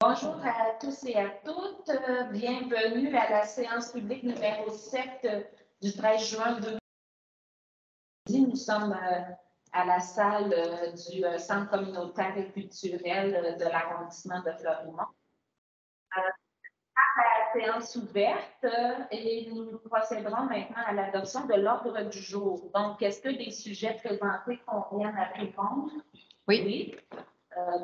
Bonjour à tous et à toutes. Bienvenue à la séance publique numéro 7 du 13 juin 2020. Nous sommes à la salle du Centre communautaire et culturel de l'arrondissement de Florimont. La séance ouverte et nous procéderons maintenant à l'adoption de l'ordre du jour. Donc, est-ce que les sujets présentés conviennent à répondre? Oui.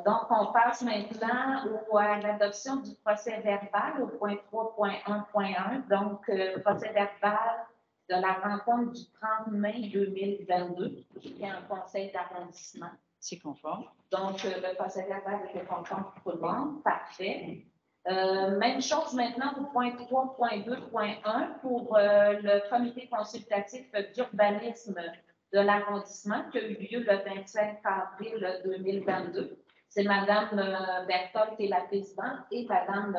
Donc, on passe maintenant à l'adoption du procès verbal au point 3.1.1. Donc, procès verbal de la rencontre du 30 mai 2022, qui est un conseil d'arrondissement. C'est conforme. Donc, le procès verbal était conforme pour tout le monde. Parfait. Même chose maintenant au point 3.2.1 pour le comité consultatif d'urbanisme de l'arrondissement qui a eu lieu le 25 avril 2022. C'est Mme Berthold qui est la présidente et Mme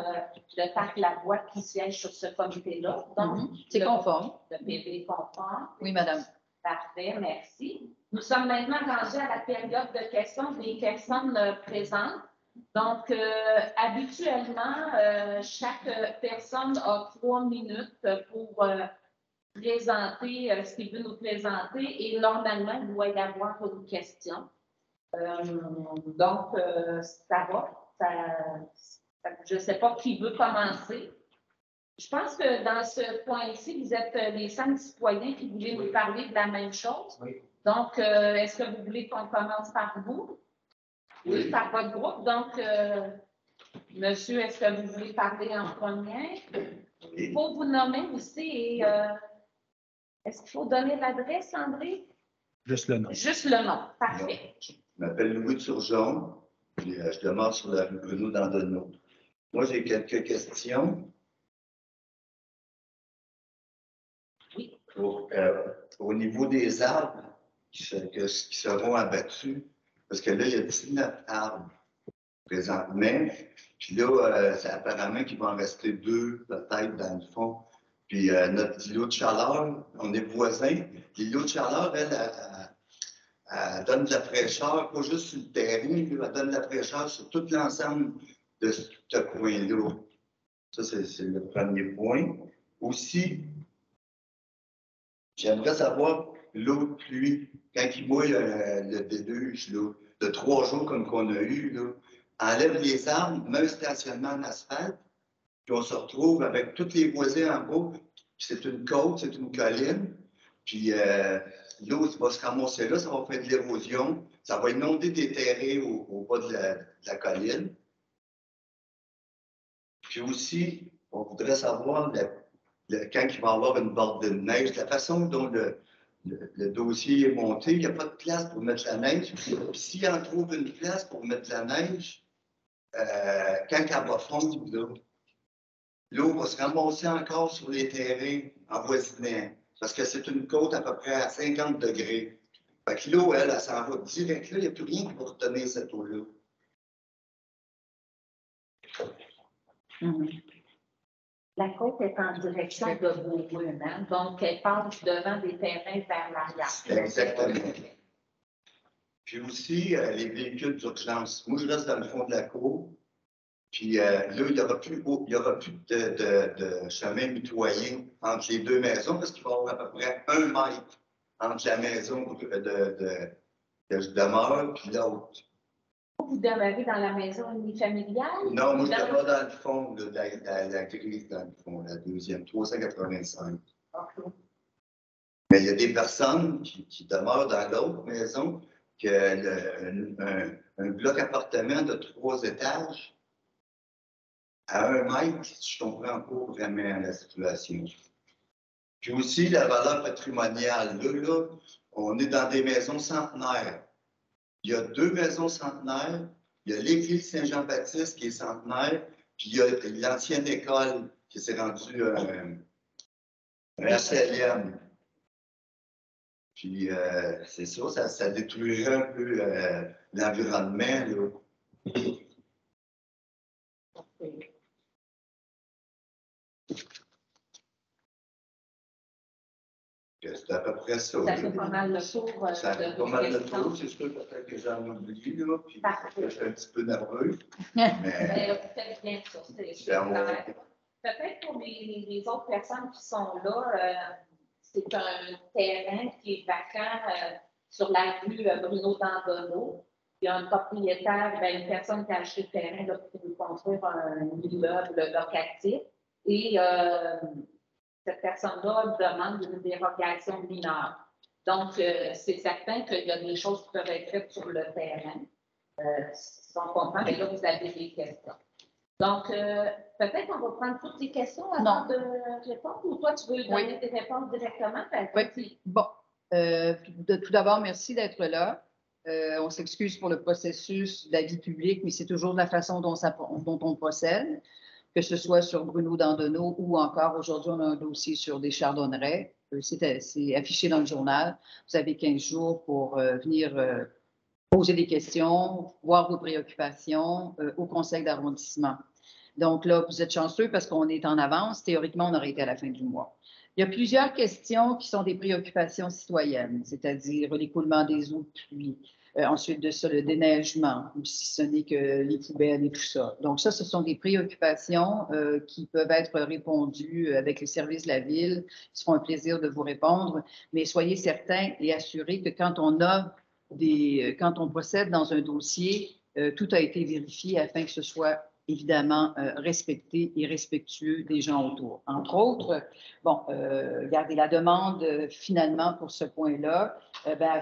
Le Tac-Lavoie qui siège sur ce comité-là. Donc, c'est conforme. Le PV est conforme. Oui, Madame. Parfait, merci. Nous sommes maintenant rendus à la période de questions des personnes présentes. Donc, habituellement, chaque personne a 3 minutes pour présenter ce qu'il veut nous présenter et normalement, il doit y avoir une question. Donc, ça va. Je ne sais pas qui veut commencer. Je pense que dans ce point-ci, vous êtes les 5 citoyens qui voulaient nous parler de la même chose. Oui. Donc, est-ce que vous voulez qu'on commence par vous? Oui, par votre groupe. Donc, monsieur, est-ce que vous voulez parler en premier? Il faut vous nommer aussi et est-ce qu'il faut donner l'adresse, André? Juste le nom. Juste le nom. Parfait. Je m'appelle Louis Turgeon, puis je demeure sur la rue Bruno d'Andonneau. Moi, j'ai quelques questions. Oui. Au niveau des arbres qui seront abattus, parce que là, il y a 19 arbres présentement, puis là, c'est apparemment qu'il va en rester 2, peut-être, dans le fond. Puis notre îlot de chaleur, on est voisins. L'îlot de chaleur, elle donne de la fraîcheur, pas juste sur le terrain, elle donne de la fraîcheur sur tout l'ensemble de ce coin-là. Ça, c'est le premier point. Aussi, j'aimerais savoir l'eau de pluie, quand il mouille le déluge là, de 3 jours comme qu'on a eu, là, enlève les arbres, met un stationnement en asphalte, puis on se retrouve avec tous les voisins en bas. C'est une côte, c'est une colline, puis l'eau va se ramasser là, ça va faire de l'érosion, ça va inonder des terrains au bas de la colline. Puis aussi, on voudrait savoir, quand il va y avoir une bordée de neige, la façon dont le dossier est monté, il n'y a pas de place pour mettre la neige. Puis s'il en trouve une place pour mettre la neige, quand elle va fondre, l'eau va se ramasser encore sur les terrains avoisinants, parce que c'est une côte à peu près à 50 degrés. Fait que l'eau, elle s'en va direct là, il n'y a plus rien qui va retenir cette eau-là. La côte est en direction de Beaubrun, hein? Donc elle passe devant des terrains vers l'arrière. Exactement. Puis aussi, les véhicules d'urgence. Moi, je reste dans le fond de la cour. Puis là, il n'y aura plus de chemin mitoyen entre les deux maisons parce qu'il va y avoir à peu près 1 mètre entre la maison de je demeure puis l'autre. Vous demeurez dans la maison unifamiliale? Non, moi, je demeure dans le fond de la grise, dans le fond, la deuxième, 385. Okay. Mais il y a des personnes qui demeurent dans l'autre maison, qui a un bloc appartement de 3 étages. À 1 mètre, je comprends pas vraiment la situation. Puis aussi, la valeur patrimoniale. Là, on est dans des maisons centenaires. Il y a 2 maisons centenaires. Il y a l'église Saint-Jean-Baptiste qui est centenaire. Puis il y a l'ancienne école qui s'est rendue un CLM. Puis c'est ça détruirait un peu l'environnement. Là. C'est à peu près ça. Ça fait pas mal le tour. Ça fait pas mal le tour. C'est sûr peut-être que j'en oublie, là, puis je suis un petit peu nerveux. Mais vous faites bien ça, c'est clair. Peut-être pour les autres personnes qui sont là, c'est un terrain qui est vacant sur la rue Bruno Dandonneau. Il y a un propriétaire, une personne qui a acheté le terrain là, pour construire un immeuble locatif. Et cette personne-là demande une dérogation mineure. Donc, c'est certain qu'il y a des choses qui peuvent être faites sur le terrain. Si on comprend, mais là, vous avez des questions. Donc, peut-être qu'on va prendre toutes les questions avant de répondre, ou toi, tu veux donner des réponses directement? Oui. Bon, tout d'abord, merci d'être là. On s'excuse pour le processus d'avis public, mais c'est toujours la façon dont on procède, que ce soit sur Bruno Dandonneau ou encore aujourd'hui, on a un dossier sur des chardonnerets. C'est affiché dans le journal. Vous avez 15 jours pour venir poser des questions, voir vos préoccupations au conseil d'arrondissement. Donc là, vous êtes chanceux parce qu'on est en avance. Théoriquement, on aurait été à la fin du mois. Il y a plusieurs questions qui sont des préoccupations citoyennes, c'est-à-dire l'écoulement des eaux de pluie, ensuite de ça, le déneigement, ou si ce n'est que les poubelles et tout ça. Donc ça, ce sont des préoccupations qui peuvent être répondues avec les services de la Ville. Ils seront un plaisir de vous répondre, mais soyez certains et assurés que quand on procède dans un dossier, tout a été vérifié afin que ce soit évidemment respecté et respectueux des gens autour. Entre autres, regardez, la demande finalement pour ce point-là,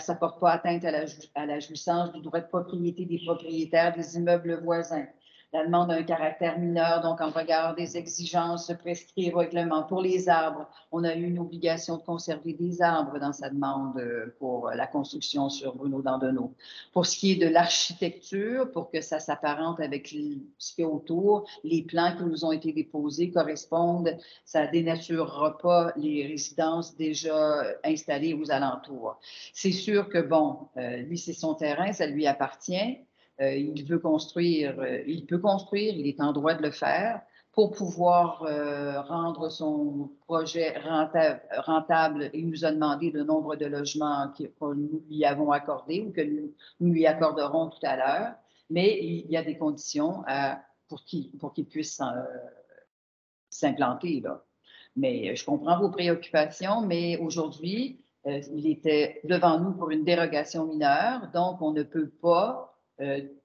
ça ne porte pas atteinte à la jouissance du droit de propriété des propriétaires des immeubles voisins. La demande a un caractère mineur, donc en regard des exigences prescrites au règlement. Pour les arbres, on a eu une obligation de conserver des arbres dans sa demande pour la construction sur Bruno Dandonneau. Pour ce qui est de l'architecture, pour que ça s'apparente avec ce qu'il y a autour, les plans qui nous ont été déposés correspondent, ça ne dénaturera pas les résidences déjà installées aux alentours. C'est sûr que, lui, c'est son terrain, ça lui appartient. Il veut construire, il peut construire, il est en droit de le faire pour pouvoir rendre son projet rentable. Il nous a demandé le nombre de logements que nous lui avons accordés ou que nous lui accorderons tout à l'heure, mais il y a des conditions pour qu'il puisse s'implanter, là. Mais je comprends vos préoccupations, mais aujourd'hui, il était devant nous pour une dérogation mineure, donc on ne peut pas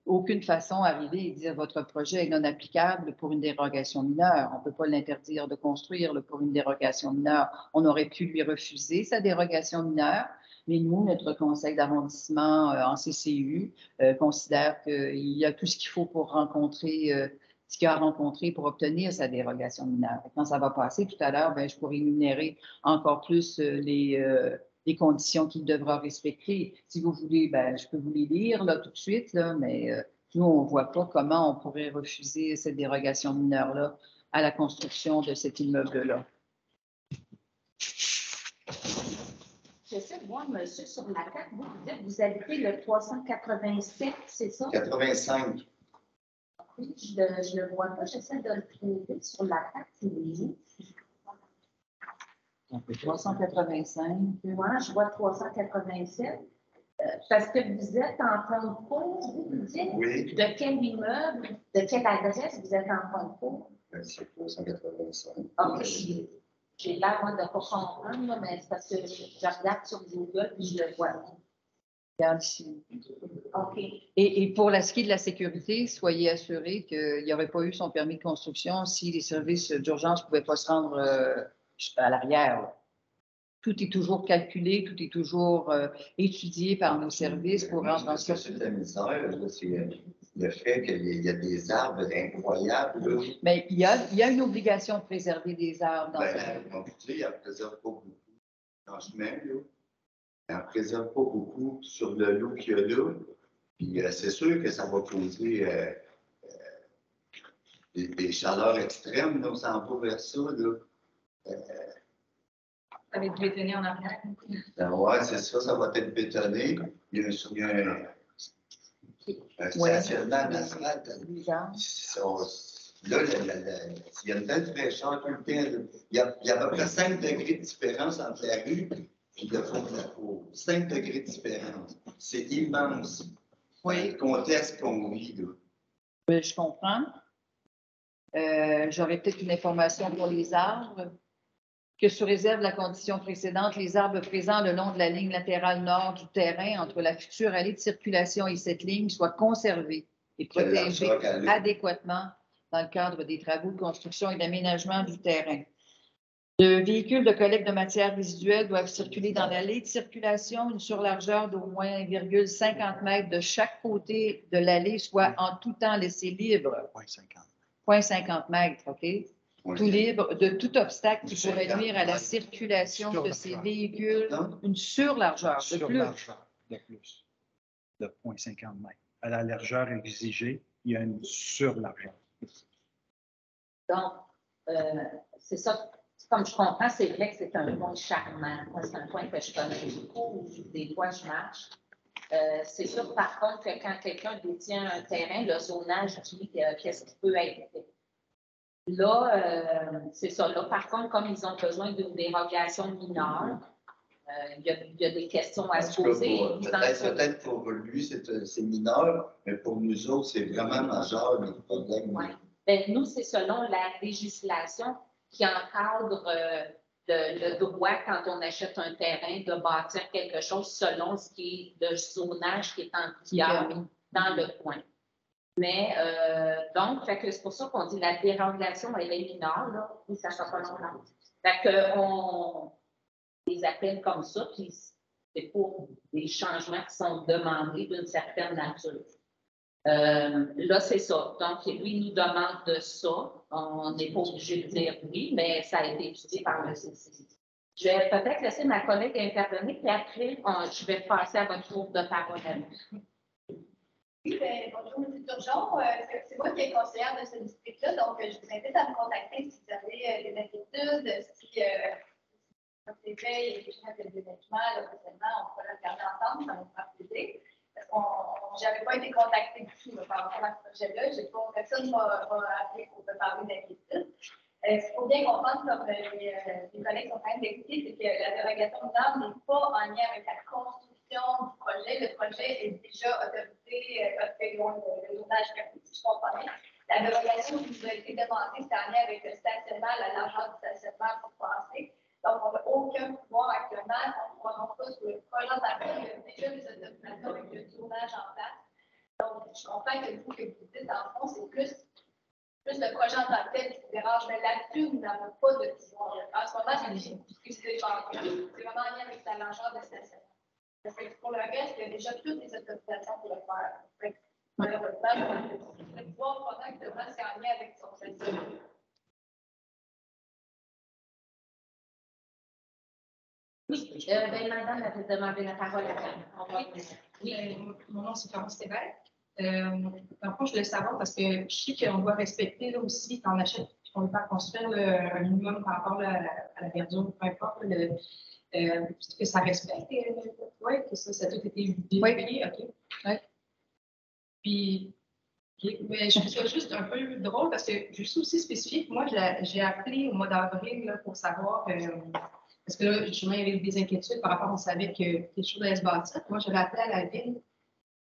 aucune façon arriver et dire votre projet est non applicable pour une dérogation mineure. On ne peut pas l'interdire de construire pour une dérogation mineure. On aurait pu lui refuser sa dérogation mineure, mais nous, notre conseil d'arrondissement en CCU considère qu'il y a tout ce qu'il faut pour rencontrer ce qu'il a rencontré pour obtenir sa dérogation mineure. Quand ça va passer tout à l'heure, je pourrais énumérer encore plus les conditions qu'il devra respecter. Si vous voulez, je peux vous les lire là, tout de suite, là, mais nous, on ne voit pas comment on pourrait refuser cette dérogation mineure-là à la construction de cet immeuble-là. J'essaie de voir, monsieur, sur la carte, vous dites que vous habitez le 387, c'est ça? 85. Oui, je ne le vois pas. J'essaie de le trouver sur la carte. Il est où? Donc, 385. Moi, je vois 387. Parce que vous êtes en point de cours, vous dites? Oui. De quel immeuble, de quelle adresse vous êtes en point de cours? C'est 385. OK. J'ai l'air, moi, de ne pas comprendre, mais c'est parce que je regarde sur Google et je le vois. Regarde ici. OK. Et pour ce qui est de la sécurité, soyez assurés qu'il n'y aurait pas eu son permis de construction si les services d'urgence ne pouvaient pas se rendre à l'arrière. Tout est toujours calculé, tout est toujours étudié par nos services pour rendre en sorte. C'est la misère, c'est le fait qu'il y a des arbres incroyables. Là. Mais il y a une obligation de préserver des arbres. Il n'en préserve pas beaucoup. Franchement, là, il n'en préserve pas beaucoup sur le lot qu'il y a là. Puis c'est sûr que ça va causer des chaleurs extrêmes. Là, on s'en va vers ça. Là. Avec bétonné en arrière. Oui, c'est ça va être bétonné. Il y a un stationnement d'asphalte. Là, il y a une telle fraîcheur tout le temps. Il y a à peu près 5 degrés de différence entre la rue puis le fond de la cour. 5 degrés de différence. C'est immense. Oui. Le contexte qu'on vit, là. Je comprends. J'aurais peut-être une information pour les arbres. Que sous réserve de la condition précédente, les arbres présents le long de la ligne latérale nord du terrain entre la future allée de circulation et cette ligne soient conservés et protégés adéquatement dans le cadre des travaux de construction et d'aménagement du terrain. Les véhicules de collecte de matières résiduelles doivent circuler dans l'allée de circulation, une surlargeur d'au moins 1,50 m de chaque côté de l'allée, soit en tout temps laissé libre. 0,50 m, OK? Tout libre de tout obstacle qui pourrait nuire à la circulation de ces véhicules, une surlargeur de plus. De plus, de 0,50 m. À la largeur exigée, il y a une surlargeur. Donc, c'est ça. Comme je comprends, c'est vrai que c'est un point charmant. Moi, c'est un point que je connais beaucoup. Des fois, je marche. C'est sûr, par contre, que quand quelqu'un détient un terrain, le zonage dit qu'est-ce qui peut être fait. Là, c'est ça. Là, par contre, comme ils ont besoin d'une dérogation mineure, il y a des questions à se poser. Peut-être pour lui, c'est mineur, mais pour nous autres, c'est vraiment majeur, les problèmes. Ouais. Ben, nous, c'est selon la législation qui encadre le droit, quand on achète un terrain, de bâtir quelque chose selon ce qui est le zonage qui est en vigueur dans le coin. Mais donc, c'est pour ça qu'on dit la dérogation, elle est mineure, là, et ça ne sera pas longtemps. Fait qu'on les appelle comme ça, puis c'est pour des changements qui sont demandés d'une certaine nature. Là, c'est ça. Donc, lui nous demande de ça. On n'est pas obligé de dire oui, mais ça a été étudié par le CCI. Je vais peut-être laisser ma collègue intervenir, puis après, je vais passer à votre tour de parole à nous. Oui, bonjour, M. Turgeon. C'est moi qui est conseillère de ce district-là, donc je vous invite à me contacter si vous avez des inquiétudes, si votre éveil et les gens de développement, récemment, on pourrait regarder ensemble, ça va me faire plaisir. Je n'avais pas été contactée du tout par rapport à ce projet-là. Personne ne m'a appelé pour me parler d'inquiétude. Il faut bien comprendre, comme les collègues sont en train d'expliquer, c'est que la dérogation de normes n'est pas en lien avec la construction du projet. Le projet est déjà autorisé parce que le zonage permis, si je comprends bien. La dérogation qui nous a été demandée, c'est en lien avec le stationnement, la largeur du stationnement pour passer. Donc, on n'a aucun pouvoir actuellement. On ne prononce pas sur le projet en tant que tel. Il y a déjà des autorisations avec le zonage en place. Donc, je comprends que vous, que vous dites, en fond, c'est plus le projet en tant que tel qui dérange. Mais là-dessus, nous n'avons pas de pouvoir. En ce moment, c'est vraiment en lien avec la largeur de stationnement. Parce que pour le reste, il y a déjà toutes les autorisations pour le faire. Malheureusement, le pouvoir correctement, c'est en lien avec son stationnement. Oui, madame avait demandé la parole à elle. Oui, mon nom, c'est Florence Théberg. Dans le fond, je voulais savoir parce que je sais qu'on doit respecter là aussi, quand on achète, on va construire un minimum par rapport à la verdure, peu importe, que ça respecte. Oui, que ça a tout été vérifié, OK. Oui. Puis, mais je trouve ça juste un peu drôle parce que je suis aussi spécifique. Moi, j'ai appelé au mois d'avril pour savoir. Parce que là, justement, il y avait des inquiétudes par rapport, on savait que quelque chose allait se bâtir. Moi, j'avais appelé à la ville.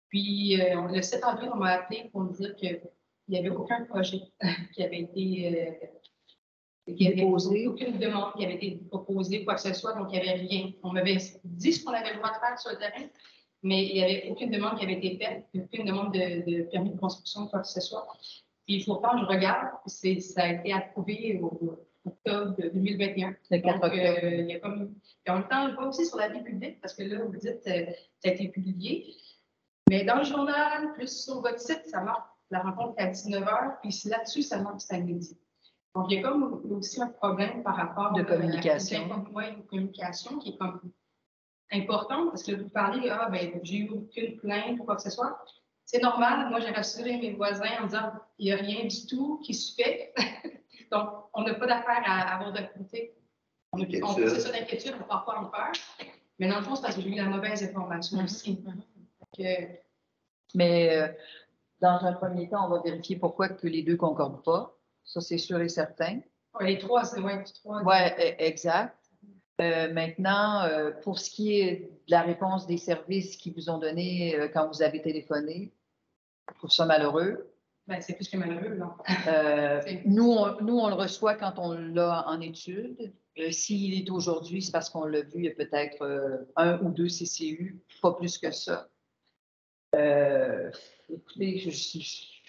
Puis, le 7 avril, on m'a appelé pour me dire qu'il n'y avait aucun projet qui avait été déposé, aucune demande qui avait été proposée, quoi que ce soit. Donc, il n'y avait rien. On m'avait dit ce qu'on avait le droit de faire sur le terrain, mais il n'y avait aucune demande qui avait été faite, aucune demande de permis de construction, quoi que ce soit. Puis, il faut pas, je regarde, ça a été approuvé au octobre 2021. Donc, il y a comme. Et en même temps, je vois aussi sur la vie publique, parce que là, vous dites ça a été publié. Mais dans le journal, plus sur votre site, ça marque la rencontre à 19 h, puis là-dessus, ça marque samedi. Donc, il y a comme aussi un problème par rapport de communication. Une communication qui est comme importante, parce que vous parlez, j'ai eu aucune plainte ou quoi que ce soit. C'est normal, moi, j'ai rassuré mes voisins en disant, il n'y a rien du tout qui se fait. Donc, on n'a pas d'affaire à avoir de côté. On a ça d'inquiétude, on ne peut pas en faire. Mais dans le fond, c'est parce que j'ai eu la mauvaise information aussi. Mais dans un premier temps, on va vérifier pourquoi que les deux ne concordent pas. Ça, c'est sûr et certain. Ouais, les trois, c'est ouais, trois. Oui, exact. Maintenant, pour ce qui est de la réponse des services qu'ils vous ont donné quand vous avez téléphoné, je trouve ça malheureux. Ben, c'est plus que malheureux, là. Nous, on le reçoit quand on l'a en étude. S'il est aujourd'hui, c'est parce qu'on l'a vu, il y a peut-être 1 ou 2 CCU, pas plus que ça. Écoutez, je ne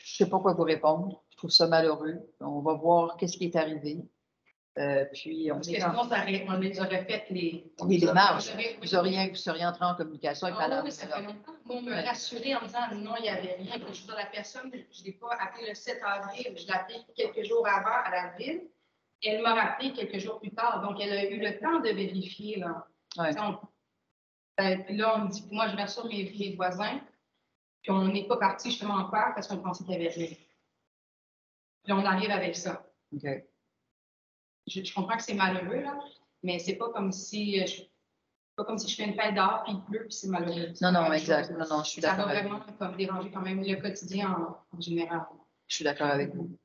sais pas quoi vous répondre. Je trouve ça malheureux. On va voir qu'est-ce qui est arrivé. Puis, Parce que sinon, on les aurait fait les démarches. Oui. Vous seriez entré en communication avec Mme. Oui, ça fait longtemps. Moi, on me rassurait en disant non, il n'y avait rien. Je veux dire, la personne, je ne l'ai pas appelée le 7 avril, je l'ai appelée quelques jours avant à la ville. Et elle m'a rappelé quelques jours plus tard. Donc, elle a eu le temps de vérifier. Là. Ouais. Puis là, on me dit, moi, je m'assure mes voisins. Puis on n'est pas parti justement en peur parce qu'on pensait qu'il n'y avait rien. Puis on arrive avec ça. OK. Je comprends que c'est malheureux, là, mais c'est pas comme si je fais une fête dehors, puis il pleut, puis c'est malheureux. Non, exact. Non, je suis d'accord. Ça va vraiment comme déranger quand même le quotidien en général. Je suis d'accord avec vous.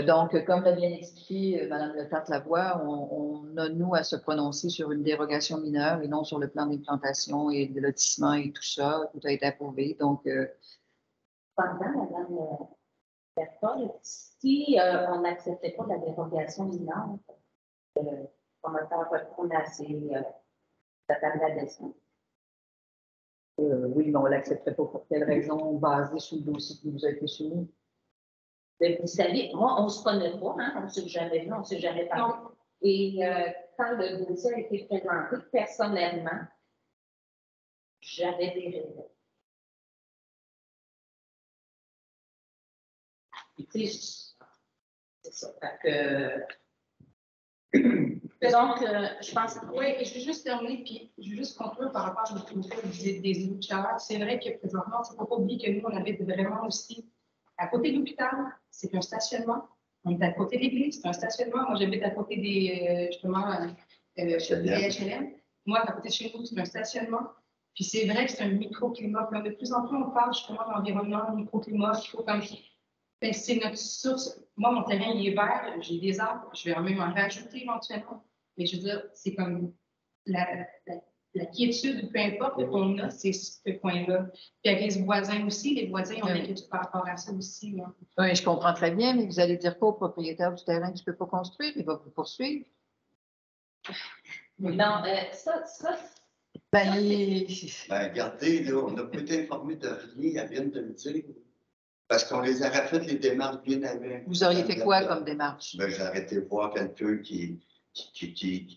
Donc, comme l'a bien expliqué Mme Letarte-Lavoie, on a, nous, à se prononcer sur une dérogation mineure et non sur le plan d'implantation et de lotissement et tout ça. Tout a été approuvé. Donc, Pendant, Mme Berthold, si on n'acceptait pas la dérogation mineure, on va faire retourner la table d'adhésion. oui, mais on ne l'accepterait pas pour quelle raison basée sur le dossier qui vous a été soumis? Mais vous savez, moi, on ne se connaît pas, hein, on ne s'est jamais vu, on ne s'est jamais parlé. Et quand le dossier a été présenté, personnellement, j'avais des raisons. Tu sais, c'est ça. Donc, je pense que. Oui, et je vais juste terminer, puis je vais juste conclure par rapport à des îlots de chaleur. C'est vrai que présentement, il ne faut pas oublier que nous, on habite vraiment aussi à côté de l'hôpital, c'est un stationnement. On est à côté de l'église, c'est un stationnement. Moi, j'habite à côté des, justement, des HLM. Moi, à côté de chez nous, c'est un stationnement. Puis c'est vrai que c'est un microclimat. Puis de plus en plus, on parle justement d'environnement, microclimat. Il faut comme. Ben, c'est notre source. Moi, mon terrain, il est vert, j'ai des arbres, je vais même en rajouter éventuellement. Mais je veux dire, c'est comme la quiétude, peu importe qu'on a, c'est ce coin-là. Puis avec les voisins aussi, les voisins ont des inquiétudes par rapport à ça aussi. Là. Oui, je comprends très bien, mais vous allez dire quoi au propriétaire du terrain qui ne peut pas construire? Il va vous poursuivre? Non, ça. Regardez, là, on n'a pas été informé de rien, elle vient de le dire. Parce qu'on les aurait fait les démarches bien avant. Vous auriez fait quoi comme démarche? Ben, j'aurais été voir quelqu'un qui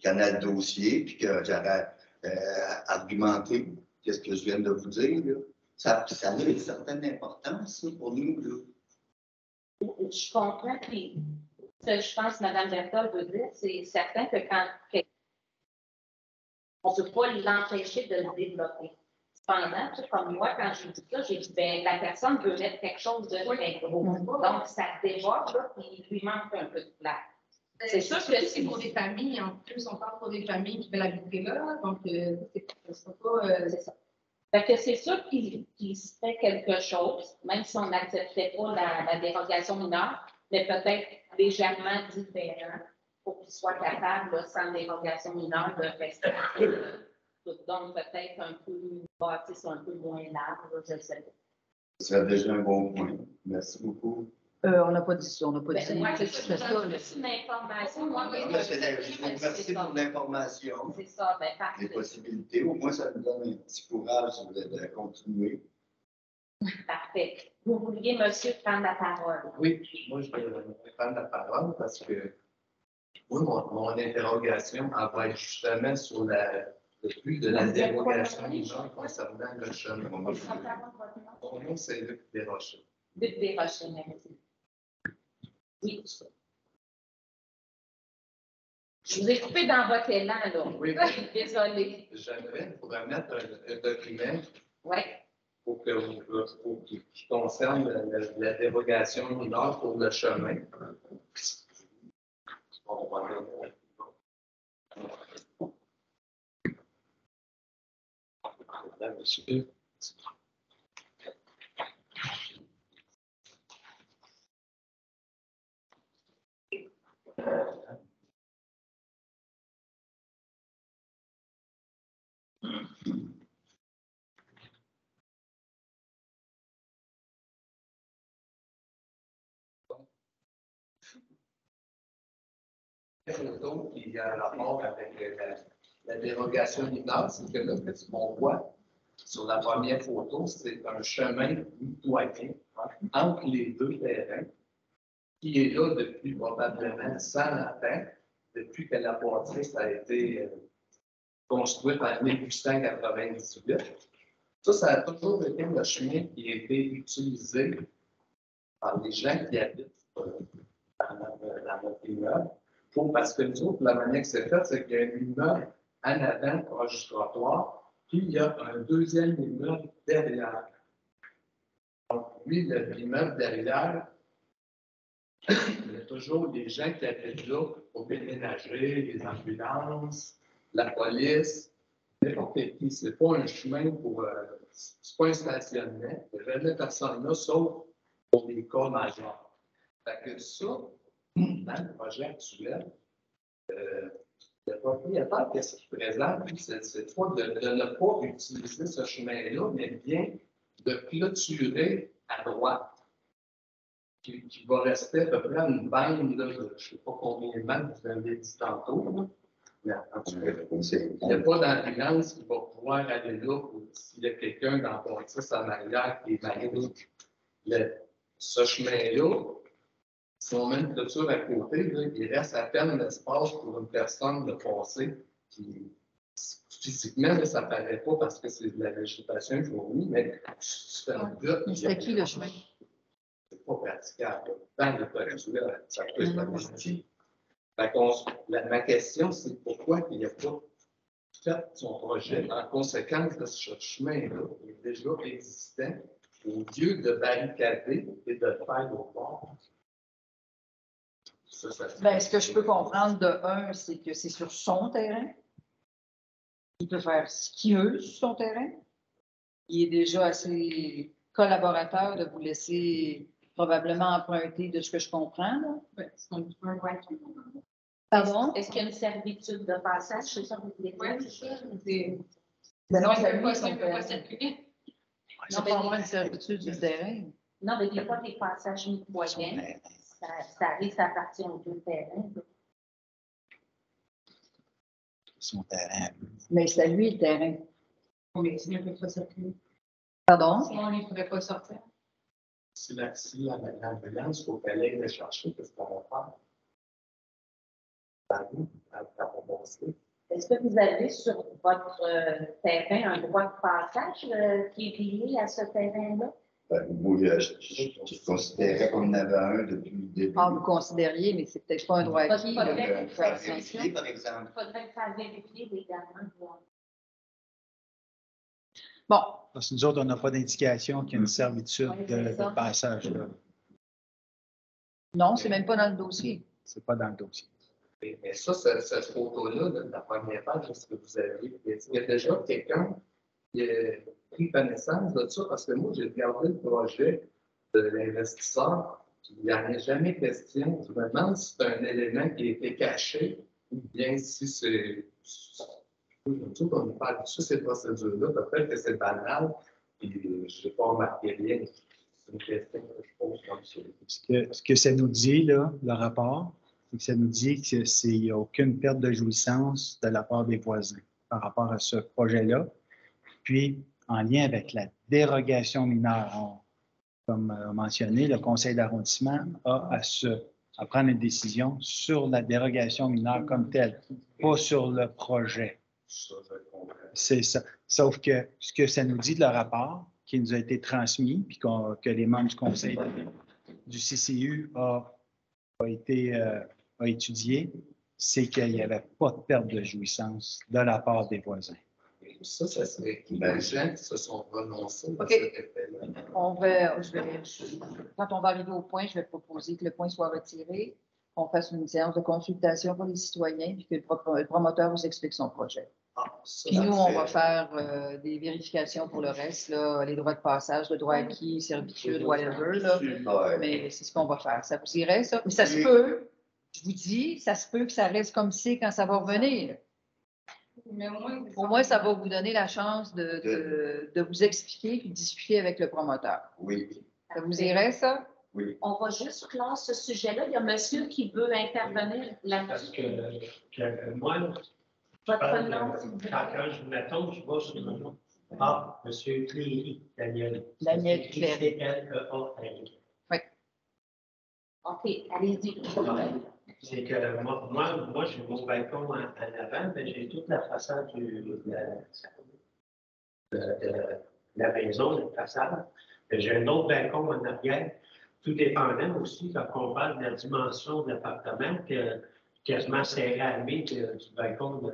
connaît le dossier, puis que j'aurais argumenté qu'est-ce que je viens de vous dire. Là. Ça a une certaine importance ça, pour nous. Là. Je comprends, puis ce que je pense que Mme Berthold veut dire, c'est certain que quand on ne peut pas l'empêcher de le développer. Cependant, comme moi, quand j'ai dit ça, j'ai dit, ben, la personne veut mettre quelque chose de très gros. Donc, ça déborde, là, puis il lui manque un peu de place. C'est sûr que c'est pour des familles, en plus, on parle pour des familles qui veulent habiter là, donc c'est pas. C'est ça. Fait que c'est sûr qu'il se fait quelque chose, même si on n'acceptait pas la dérogation mineure, mais peut-être légèrement différent pour qu'il soit capable, là, sans dérogation mineure, de rester. Donc, peut-être un peu bâtisse, un peu moins large, je ne sais pas. Ce serait déjà un bon point. Merci beaucoup. On n'a pas dit ça, on n'a pas dit ça. Moi, c'est une information. Merci pour l'information. C'est ça, bien, parfait. Les possibilités. Au moins, ça nous donne un petit courage de continuer. Parfait. Vous vouliez, monsieur, prendre la parole? Oui, moi, je vais prendre la parole parce que oui, mon interrogation va être justement sur le but de la dérogation mineure concernant le chemin. Mon nom, c'est Luc Desrochers. Luc Desrochers, merci. Oui. Je vous ai coupé dans votre élan, là. Oui. Désolée. J'aimerais vous remettre un document Oui. qui concerne la dérogation mineure pour le chemin. On va là, monsieur. photo qui a rapport avec la dérogation mineure, c'est que là, ce qu'on voit sur la première photo, c'est un chemin mitoyen entre les deux terrains qui est là depuis probablement 100 ans, depuis que la bâtisse a été construite en 1898. Ça a toujours été le chemin qui a été utilisé par les gens qui habitent dans notre immeuble. Parce que nous autres, la manière que c'est fait, c'est qu'il y a un immeuble en avant proche du trottoir, puis il y a un deuxième immeuble derrière. Donc, lui, l'immeuble derrière, il y a toujours des gens qui habitent là pour déménager, les ambulances, la police, n'importe qui. C'est pas un chemin pour. C'est pas un stationnement. Il n'y a jamais personne là, sauf pour des cas majeurs. Fait que ça, dans le projet actuel, le propriétaire qui se présente, c'est pas de ne pas utiliser ce chemin-là, mais bien de clôturer à droite, qui va rester à peu près à une bande, là, je ne sais pas combien de bandes vous avez dit tantôt, là. Mais en tout cas, il n'y a pas d'ambulance qui va pouvoir aller là s'il y a quelqu'un dans le bâtisse en arrière qui est malade. Ce chemin-là, si on met une clôture à côté, là, il reste à peine l'espace pour une personne de passer. Physiquement, là, ça ne paraît pas parce que c'est de la végétation fournie, mais c'est un but. C'est qui le chemin? C'est pas praticable. Dans le projet, ça peut être pratique. Ma question, c'est pourquoi il n'a pas fait son projet en conséquence de ce chemin-là, qui est déjà existant, au lieu de barricader et de le faire au bord. Bien, ce que je peux comprendre de un, c'est que c'est sur son terrain. Il peut faire ce qu'il veut sur son terrain. Il est déjà assez collaborateur de vous laisser probablement emprunter de ce que je comprends. Là. Ouais, c'est un right. Pardon? Est-ce qu'il y a une servitude de passage? C'est ça que vous voulez dire? Oui, c'est ça. Ben non, Il ça ne lui, peut son pas terrain. circuler. Non, mais avoir une servitude du terrain. Non, mais il n'y a pas des passages mitoyens. Ça arrive, ça appartient aux deux terrains. Son terrain. Mais c'est à lui le terrain. Mais sinon, il ne peut pas circuler. Pardon? Sinon, il ne pourrait pas sortir. Si l'ambulance, il faut qu'elle aille le chercher, qu'est-ce qu'on va faire? Est-ce que vous avez sur votre terrain un droit de passage qui est lié à ce terrain-là? Moi, je considérais qu'on en avait un depuis le début. Ah, vous considériez, mais c'est peut-être pas un droit acquis. Pas de là. vrai. Faire vérifier, par exemple. Il faudrait le faire vérifier légalement. Bon, Parce que nous autres, on n'a pas d'indication qu'il y a une servitude Oui, c'est ça. de passage. Là. non, c'est même pas dans le dossier. C'est pas dans le dossier. Mais ça, cette photo-là, de la première page, ce que vous avez, il y a déjà quelqu'un qui a pris connaissance de ça, parce que moi, j'ai regardé le projet de l'investisseur, puis il n'y en a jamais question. Je me demande si c'est un élément qui a été caché, ou bien si c'est. Surtout qu'on nous parle de toutes ces procédures-là, peut-être que c'est banal, et je n'ai pas remarqué rien. C'est une question que je pose comme ça. Ce que ça nous dit, là, le rapport, c'est que ça nous dit qu'il n'y a aucune perte de jouissance de la part des voisins par rapport à ce projet-là. Puis, en lien avec la dérogation mineure, comme mentionné, le conseil d'arrondissement a à prendre une décision sur la dérogation mineure comme telle, pas sur le projet. Ça, je comprends. C'est ça. Sauf que ce que ça nous dit de le rapport qui nous a été transmis, puis que les membres du conseil du CCU a étudié, c'est qu'il n'y avait pas de perte de jouissance de la part des voisins. Ça serait les gens qui se sont prononcés dans OK. cet effet-là. Quand on va arriver au point, je vais proposer que le point soit retiré, qu'on fasse une séance de consultation pour les citoyens, puis que le promoteur vous explique son projet. Puis nous, on va faire des vérifications pour le reste, là, les droits de passage, le droit acquis, servitude, whatever. Là. Mais c'est ce qu'on va faire. Ça vous irait, ça? Mais ça se peut, je vous dis, ça se peut que ça reste comme c'est quand ça va revenir. Mais Au moins, ça va vous donner la chance de vous expliquer et discuter avec le promoteur. Oui. Ça vous irait, ça? Oui. On va juste clore ce sujet-là. Il y a monsieur qui veut intervenir Parce là-dessus. que moi, Votre nom, s'il vous plaît. quand je m'attends, je vois sur mon nom. Ah, M. Cléry, Daniel. Daniel Cléry. C-L-E-A-R-Y. Oui. OK, allez-y. C'est que moi, j'ai mon balcon en avant, mais j'ai toute la façade de la maison, la façade. J'ai un autre balcon en arrière. Tout dépendant aussi, quand on parle de la dimension de l'appartement, quasiment serré à la du balcon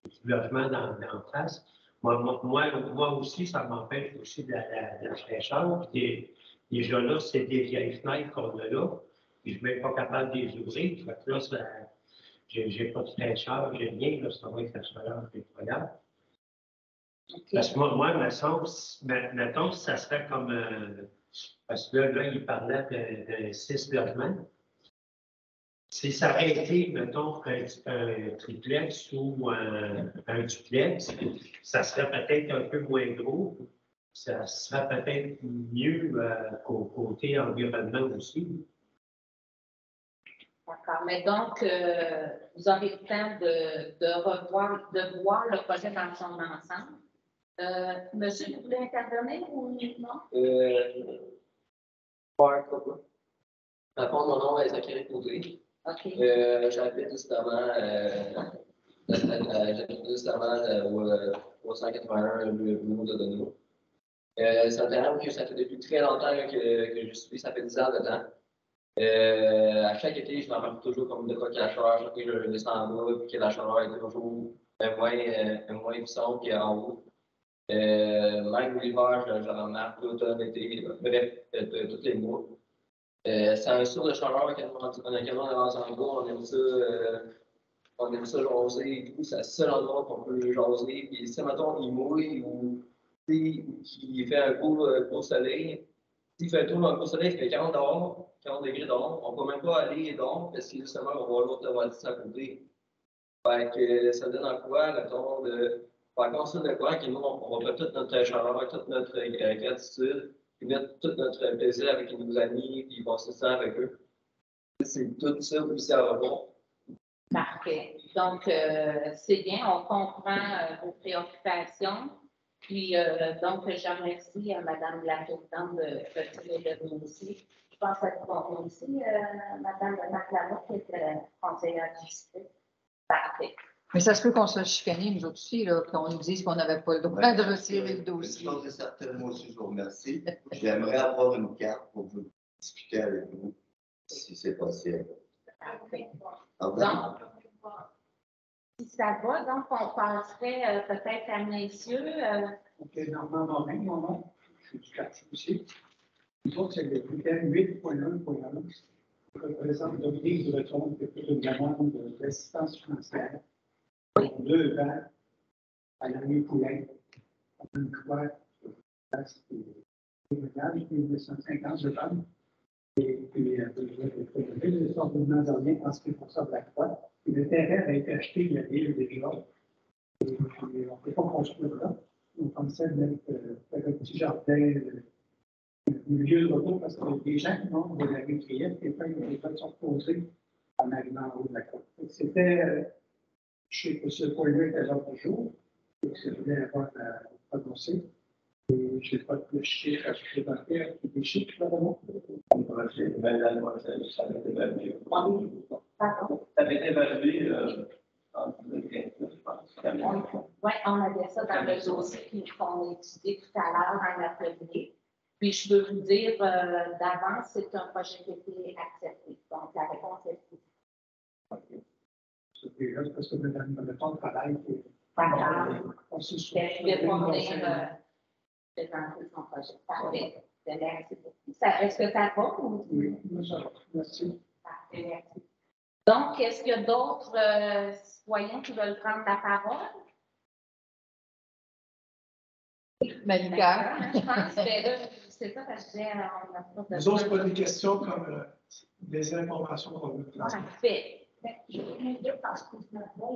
du logement en face. Moi aussi, ça m'empêche aussi de la fraîcheur. Puis déjà là, c'est des vieilles fenêtres qu'on a là. Puis je ne suis même pas capable de les ouvrir. Fait que là, j'ai pas de fraîcheur, j'ai rien. Là, ça va être la chaleur incroyable. Okay. Parce que moi, mettons, ça serait comme. Parce que là, il parlait de 6 logements. Si ça aurait été, mettons, un triplex ou un duplex, ça serait peut-être un peu moins gros. Ça serait peut-être mieux qu'au côté environnement aussi. D'accord. Mais donc, vous aurez le temps de voir le projet dans son ensemble. Monsieur, vous voulez intervenir ou non? Par contre, mon nom est Zachary Côté. OK. J'habite justement au 181 le bureau de Dono. C'est un terrain que ça fait depuis très longtemps que je suis, ça fait 10 ans de temps. À chaque été, je m'en rappelle toujours comme de quoi qu'il y a la chaleur, chaque été, je descends en bas, puis que la chaleur est toujours moins puissante qu'en haut. Même l'hiver, je remarque l'automne, l'été, bref, tous les mois. C'est un source de chaleur on a quasiment devant un gros, on aime ça jaser et tout. C'est le seul endroit qu'on peut jaser. Puis si, mettons, il mouille ou il fait un beau soleil, s'il fait trop un beau soleil, il fait 40 dehors, 40 degrés dehors, on ne peut même pas aller dehors parce que justement, on va voir l'autre devoir à côté. Fait que ça donne en quoi, mettons, de faire construire de quoi, que nous, on va mettre toute notre chaleur, toute notre gratitude, puis mettre tout notre plaisir avec nos amis, puis passer ça avec eux. C'est tout ça aussi à revoir. Parfait. Donc, c'est bien, on comprend vos préoccupations. Puis, donc, je remercie Mme la Présidente de retirer le dossier. Je pense que c'est bon aussi, Mme McLamont, qui est conseillère du district. Parfait. Mais ça se peut qu'on soit chicanés, nous aussi, qu'on nous dise qu'on n'avait pas le droit de retirer le dossier. Je pense certainement aussi, je vous remercie. J'aimerais avoir une carte pour vous discuter avec vous, si c'est possible. Parfait. Donc, si ça va, donc, on passerait peut-être à messieurs. OK, Normand Morin, mon nom. Je suis du quartier aussi. Nous autres, c'est le bulletin 8.1.1 qui représente l'Église bretonne qui fait une demande d'assistance financière pour 2 ans à l'année Poulain. On a une croix sur la place qui est 1950 de femmes. Et puis, le sortement de rien en ce qui concerne la croix. Et le terrain a été acheté il y a déjà. Et puis, on ne peut pas construire là. On pensait mettre un petit jardin au milieu de l'auto parce que les gens qui ont de la rue Triette, les gens sont posés en arrivant en haut de la côte. C'était chez M. Poirier était là toujours, et je voulais avoir prononcé. Et je n'ai pas de chiffres à supplémentaire, des chiffres là-dedans. On va faire ça avait été évalué. Ça avait été évalué en 2015, je pense. Oui, on avait ça dans le dossier qu'on a étudié tout à l'heure en atelier. Puis, je peux vous dire d'avance, c'est un projet qui a été accepté. Donc, la réponse est oui. OK. C'est parce que le temps de travail, on se je vais pas venir présenter son projet. Parfait. Merci beaucoup. Est-ce que ça va? Oui, merci. Parfait, merci. Donc, est-ce qu'il y a d'autres citoyens qui veulent prendre la parole? Malika. Je pense que c'est ça que je disais. Nous autres, c'est pas des questions comme des informations qu'on veut transmettre. Parfait. Je vais dire parce que je me vois,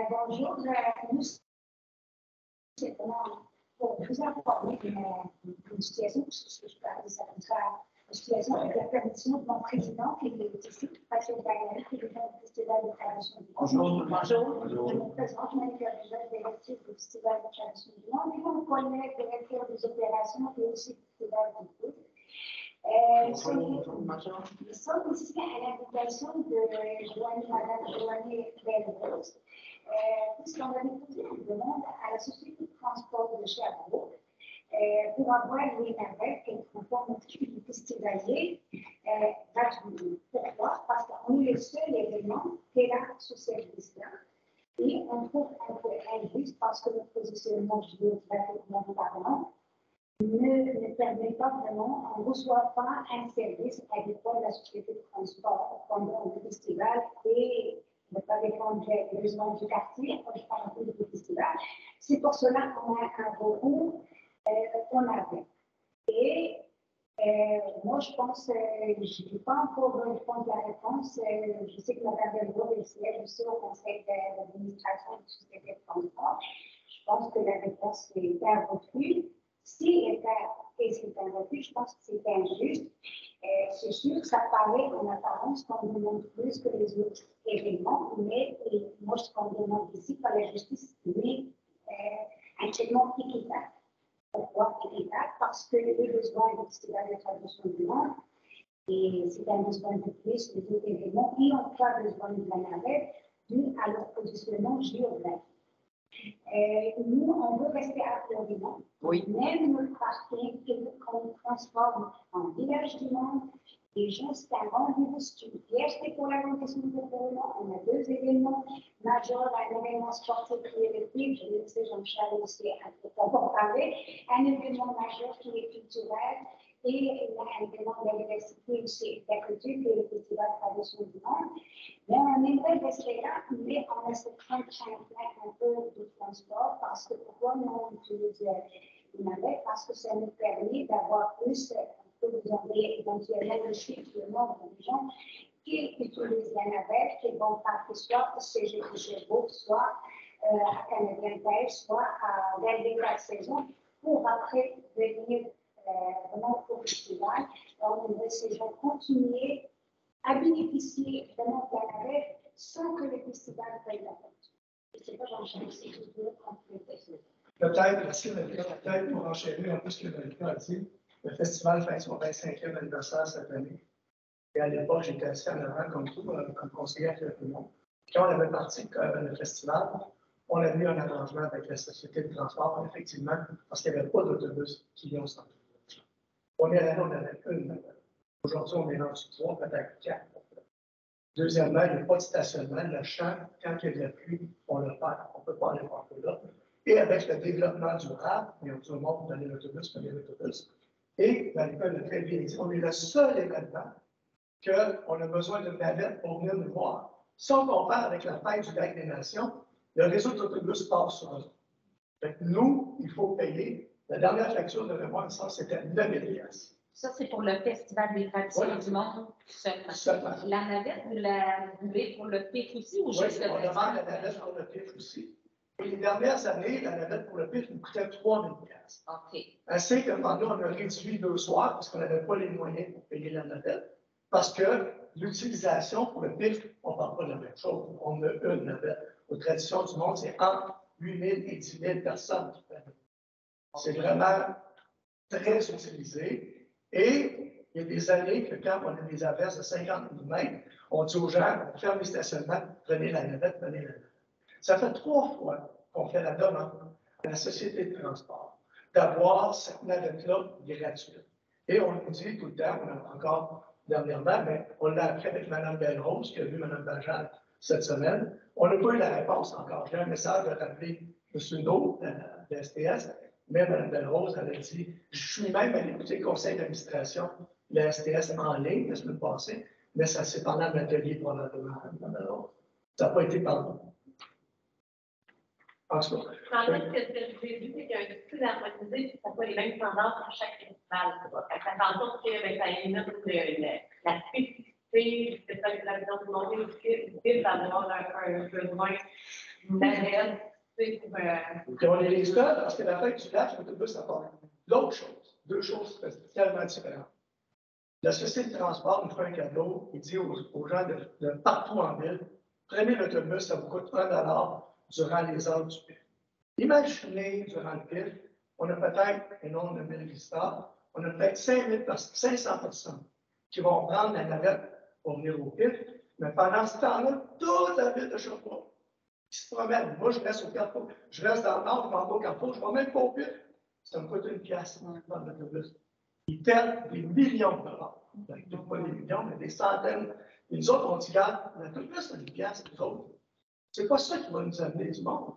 bonjour, nous, c'est bon. pour vous informer d'une situation, parce que je parle de ça comme ça, une situation avec la permission de mon président qui est ici, Patrick Daniel, qui est le Festival de tradition du monde. Bonjour. Je me présente, je suis la directrice du Festival de tradition du monde, et mon collègue directeur des opérations qui est aussi du Festival du monde. Nous sommes ici à l'invitation de Madame Joanie Belle-Rose, puisqu'on avait posé une demande à la Société de transport de Sherbrooke pour avoir les navettes qui conforment au type du festivalier gratuitement. Pourquoi? Parce qu'on est le seul événement qui est là sur service-là. Et on trouve un peu injuste parce que le positionnement géographiquement parlant ne permet pas vraiment, on ne reçoit pas un service adéquat de la société de transport pendant le festival et ne pas dépendre des besoins du quartier, quand je parle un peu du festival. C'est pour cela qu'on a un recours qu'on avait. Et moi, je pense, je n'ai pas encore répondu à la réponse. Je sais que Mme Delvaux est siège aussi au conseil d'administration de la société de transport. Je pense que la réponse est un refus. Si c'est un refus, je pense que c'est injuste. C'est sûr que ça paraît en apparence qu'on demande plus que les autres événements, mais moi, ce qu'on demande ici par la justice, c'est un traitement équitable. Pourquoi équitable? Parce que les besoins du festival de tradition du monde, et c'est un besoin de plus que les autres événements, qui n'ont pas besoin de la navette dû à leur positionnement géographique. Nous, on veut rester à Florida. Oui. Même notre parking qu'on transforme en village du monde. Les gens, c'est un rendez-vous, c'est une fierté pour l'arrondissement de Florida. On a 2 événements majeurs, un événement sportif qui est le PIB, je le sais, Jean-Charles aussi a parlé, un événement majeur qui est culturel et un événement de l'université aussi d'à côté, qui est le Festival de tradition du monde. Mais on aimerait rester là, mais on a cette contrainte un peu de transport parce que pourquoi nous on utilise une navette? Parce que ça nous permet d'avoir plus, on peut vous envoyer éventuellement le chiffre, le nombre de gens qui utilisent la navette, qui vont partir soit au CG de Sherbrooke, soit à Canadien-Pêche, soit à vers la saison, pour après venir vraiment au festival. Donc, on aimerait ces gens continuer à bénéficier vraiment de la navette sans que le festival paye la facture. Je ne sais pas, Jean-Charles, si tu veux compléter. Peut-être pour enchaîner un peu ce que Valérie a dit, le festival fête son 25e anniversaire cette année. Et à l'époque, j'étais assis en avant comme tout, comme conseiller à tout le monde. Quand on avait parti le festival, on a mis un arrangement avec la société de transport, effectivement, parce qu'il n'y avait pas d'autobus qui vient au centre. Première année, on avait une. Aujourd'hui, on est rendu 3, peut-être 4. Deuxièmement, il n'y a pas de stationnement. Le champ, quand il y a de la pluie, on le perd. On ne peut pas aller voir là. Et avec le développement durable, il y a tout le monde pour donner l'autobus, donner l'autobus. Et l'école a très bien dit, on est le seul événement qu'on a besoin de navette pour venir nous voir. Si on compare avec la fête du Lac des Nations, le réseau d'autobus passe sur eux. Donc, nous, il faut payer. La dernière facture de mémoire, c'était 9 000 $. Ça, c'est pour le Festival des traditions du monde seulement. La navette, vous la voulez pour le PIF aussi ou juste le on demande la navette pour le PIF aussi. Et les dernières années, la navette pour le PIF nous coûtait 3 000 $. OK. Ainsi que pendant nous, on a réduit 2 soirs parce qu'on n'avait pas les moyens pour payer la navette. Parce que l'utilisation pour le PIF, on ne parle pas de la même chose. On a une navette. Aux traditions du monde, c'est entre 8 000 et 10 000 personnes qui prennent. C'est vraiment très utilisé. Et il y a des années que quand on a des averses de 50 mm, on dit aux gens, on ferme les stationnements, prenez la navette, prenez la navette. Ça fait 3 fois qu'on fait la demande à la société de transport d'avoir cette navette-là gratuite. Et on nous dit tout le temps, on a encore dernièrement, mais on l'a appris avec Mme Belle-Rose, qui a vu Mme Bajal cette semaine. On n'a pas eu la réponse encore. J'ai un message de rappeler M. No, de la STS, mais Mme Belle-Rose, elle a dit, je suis même allé écouter le conseil d'administration de la STS en ligne la semaine passée, mais ça s'est pendant l'atelier pour la demande. Ça n'a pas été par nous. En tout cas. En fait, ce que j'ai vu, c'est qu'il y a un difficile à harmoniser, puis ça n'a pas les mêmes tendances à chaque festival. Attention que ça élimine la spécificité de la vision du monde, il va avoir un besoin d'une navette sais, pour, Puis on est les seuls, parce que la fête du village, l'autobus apporte l'autre chose, deux choses tellement différentes. La Société de transport nous fait un cadeau, il dit aux gens de partout en ville, prenez l'autobus, ça vous coûte 1 $ durant les heures du PIF. Imaginez, durant le PIF, on a peut-être un nombre de 1000 visiteurs, on a peut-être 500 personnes qui vont prendre la navette pour venir au PIF, mais pendant ce temps-là, toute la ville de Sherbrooke qui se promène. Moi, je reste au Carrefour, je reste dans le nord, je m'en vais au Carrefour, je ne vais même pas au PIF. Ça me coûte 1 piastre dans l'autobus. Ils perdent des millions de dollars. Pas des millions, mais des centaines. Et nous autres, on dit, regarde, l'autobus, c'est 1 piastre, nous autres. C'est pas ça qui va nous amener du monde.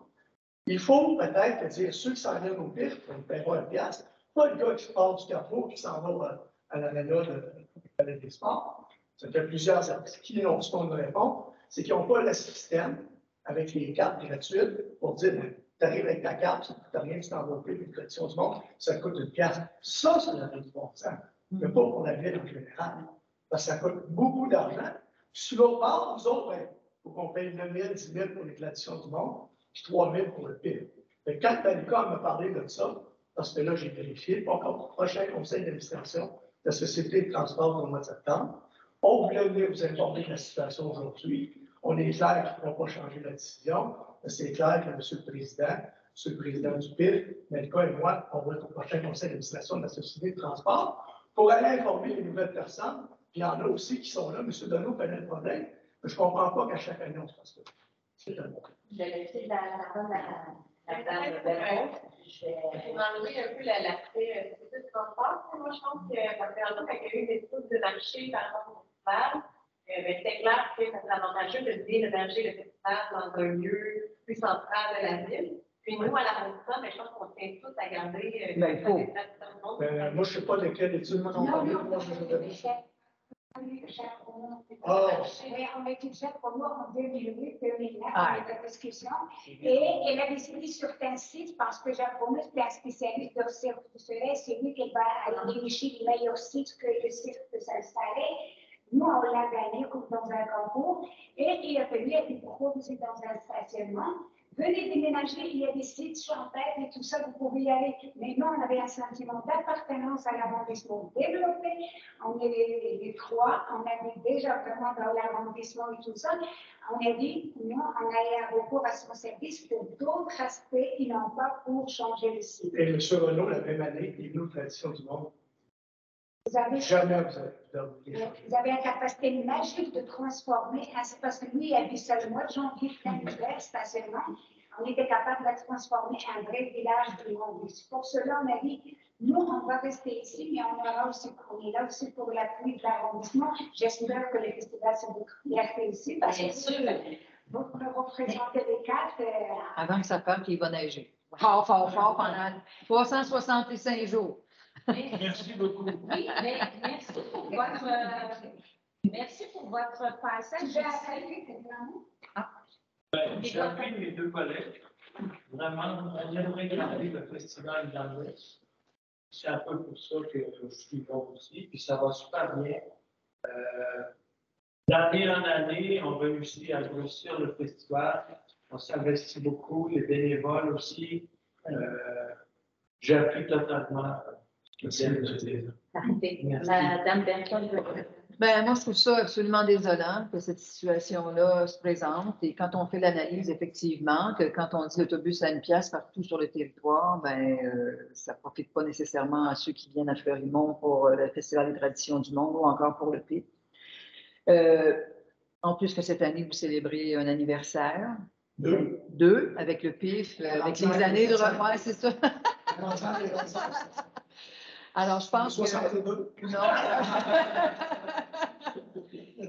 Il faut peut-être dire ceux qui s'en viennent au PIF, on ne paie pas 1 piastre. Pas le gars qui part du Carrefour qui s'en va à l'aréna de des sports. Ça fait plusieurs qui n'ont ce qu'on nous répond, c'est qu'ils n'ont pas le système avec les cartes gratuites pour dire tu arrives avec ta carte, ça ne coûte rien, tu t'en vas au PIF, une collection du monde, ça coûte 1 piastre. Ça aurait du bon sens. Mais pas pour la ville en général. Parce que ça coûte beaucoup d'argent. Puis sur l'autre part, nous autres, il faut qu'on paye 9 000, 10 000 pour les traditions du monde, puis 3 000 pour le PIB. Mais quand Malika m'a parlé de ça, parce que là, j'ai vérifié, pas encore au prochain conseil d'administration de la Société de transport au mois de septembre, on voulait venir vous informer de la situation aujourd'hui. On est clair qu'ils ne pourront pas changer la décision. C'est clair que M. le Président du PIF, Malika et moi, on va être au prochain conseil d'administration de la Société de transport pour aller informer les nouvelles personnes. Puis il y en a aussi qui sont là. M. Deneau connaît le problème. Mais je ne comprends pas qu'à chaque année, on se fasse ça. C'est un bon. Je vais laisser la parole à Mme Belrose. Pour enlever un peu l'aspect société de transport, moi, je pense que, parce que, quand il y a eu des études de marché par rapport au festival, c'est clair que c'est avantageux de bien héberger le festival dans un lieu plus central de la ville. Puis nous, à l'arrondissement, je pense qu'on tient tous à garder. Moi, je ne sais pas de quelle étude on parle. On a été déjà pour moi en 2008, 2009, on était en discussion. Et elle a décidé sur un site, parce que Jacques est un spécialiste de cirque du soleil, c'est lui qui va aller dénicher les meilleurs sites que le cirque peut s'installer. Nous, on l'a gagné comme dans un concours. Et il a fallu être proposé dans un stationnement. Venez déménager, il y a des sites champêtres et tout ça, vous pouvez y aller. Mais nous, on avait un sentiment d'appartenance à l'arrondissement développé. On est les trois, on avait déjà vraiment dans l'arrondissement et tout ça. On a dit, nous, on a eu recours à son service pour d'autres aspects et non pas pour changer le site. Et M. Renaud, la même année, il nous tradition du monde. Jamais vous avez la capacité magique de transformer, parce que lui, il a vu ça le mois de janvier, plein d'hiver, stationnement. On était capable de transformer en vrai village du monde. Pour cela, on a dit, nous, on va rester ici, mais on est là aussi pour l'appui de l'arrondissement. J'espère que le festival se va ici, parce que vous représentez les quatre. Avant que ça parte, il va neiger. Fort, fort, fort pendant 365 jours. Merci beaucoup. Oui, mais merci pour votre passage. J'appuie mes deux collègues. Vraiment, on aimerait garder le festival dans l'Ouest. C'est un peu pour ça que je suis là aussi. Puis ça va super bien. D'année en année, on réussit à grossir le festival. On s'investit beaucoup, les bénévoles aussi. J'appuie totalement. Madame Bertrand. Ben, moi, je trouve ça absolument désolant que cette situation-là se présente. Et quand on fait l'analyse, effectivement, que quand on dit l'autobus à 1 piastre partout sur le territoire, ben, ça ne profite pas nécessairement à ceux qui viennent à Fleurimont pour le Festival des traditions du monde ou encore pour le PIF. En plus que cette année, vous célébrez un anniversaire. Deux, avec le PIF, avec les années de revoir, c'est ça. Alors, je pense que... Non.